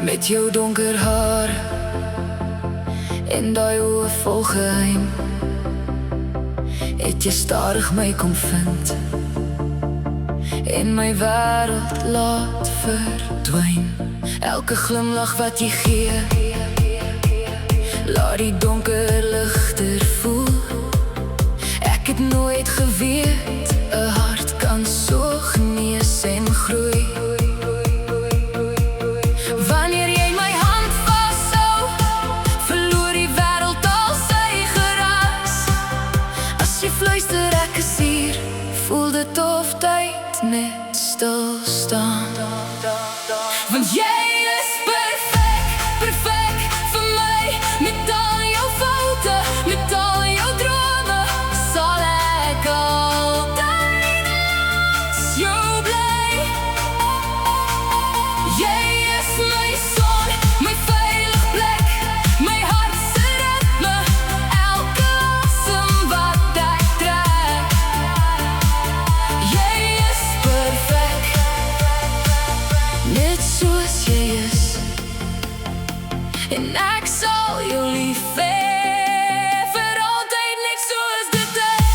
Met jou donker haar en daai oë vol geheim, het jy stadig my kom vind en my wêreld laat verdwyn. Elke glimlach wat jy gee, laat die donker ligter voel. Ek het nooit geweet 'n hart kan so genees en groei. Wanneer jy my hand vashou, verloor die wêreld al sy geraas. As jy fluister ek is hier, voel dit of tyd net stil staan. Want jy is perfek, perfek vir my. Met al jou foute, met al jou drome, sal ek altyd langs jou bly. Jy is my son, my veilige plek, my hart se ritme, elke asem wat ek trek. Jy is perfek, net soos jy is, en ek sal jou lief hê vir altyd, net soos dit is.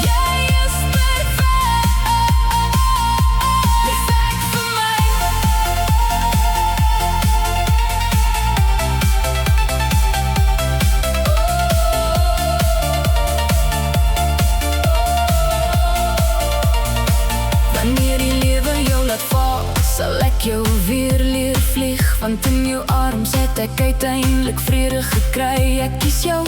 Jy is perfek, perfek vir my. Wanneer die lewe jou laat val, sal ek jou weer leer vlieg. Want in jou arms het ek uiteindelik vrede gekry. Ek kies jou